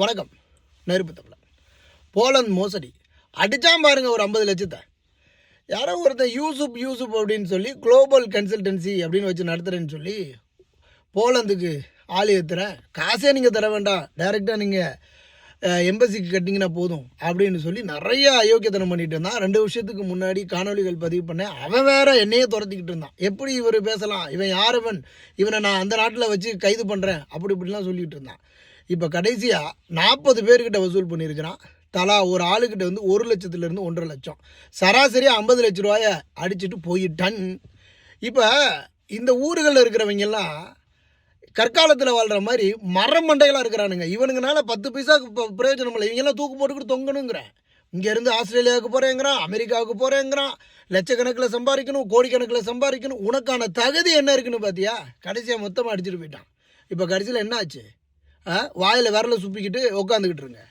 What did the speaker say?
வணக்கம். நெருப்பு தமிழன். போலந்து மோசடி அடித்தான் பாருங்கள் ஒரு 50 லட்சத்தை. யாரோ ஒருத்தர் யூசுப் அப்படின்னு சொல்லி குளோபல் கன்சல்டன்சி அப்படின்னு வச்சு நடத்துகிறேன்னு சொல்லி போலந்துக்கு ஆள் ஏற்றுறேன், காசே நீங்கள் தர வேண்டாம், டைரெக்டாக நீங்கள் எம்பசிக்கு கட்டிங்கன்னா போதும் அப்படின்னு சொல்லி நிறையா அயோக்கியத்தனம் பண்ணிகிட்டு இருந்தான். 2 வருஷத்துக்கு முன்னாடி காணொலிகள் பதிவு பண்ணேன். அவன் வேற என்னையே துரத்திக்கிட்டு இருந்தான். எப்படி இவர் பேசலாம், இவன் யாரவன், இவனை நான் அந்த நாட்டில் வச்சு கைது பண்ணுறேன் அப்படி இப்படிலாம் சொல்லிகிட்டு இருந்தான். இப்போ கடைசியாக 40 பேர்கிட்ட வசூல் பண்ணியிருக்கிறான். தலா ஒரு ஆளுக்கிட்ட வந்து 1 லட்சத்துலேருந்து 1.5 லட்சம், சராசரியாக 50 லட்ச ரூபாயை அடிச்சுட்டு போயிட்டான். இப்போ இந்த ஊர்களில் இருக்கிறவங்கெல்லாம் கற்காலத்தில் வாழ்கிற மாதிரி மரம் மண்டைகளாக இருக்கிறானுங்க. இவனுங்கனால 10 பைசாவுக்கு பிரயோஜனம் இல்லை. இவங்கெல்லாம் தூக்கு போட்டுக்கிட்டு தொங்கணுங்கிறேன். இங்கேருந்து ஆஸ்திரேலியாவுக்கு போகிறேங்கிறான், அமெரிக்காவுக்கு போகிறேங்கிறான், லட்சக்கணக்கில் சம்பாதிக்கணும், கோடிக்கணக்கில் சம்பாதிக்கணும். உனக்கான தகுதி என்ன இருக்குன்னு பார்த்தியா? கடைசியாக மொத்தமாக அடிச்சுட்டு போயிட்டான். இப்போ கடைசியில் என்ன ஆச்சு? வாயில் விரலை சுப்பிக்கிட்டு உட்காந்துக்கிட்டு இருங்க.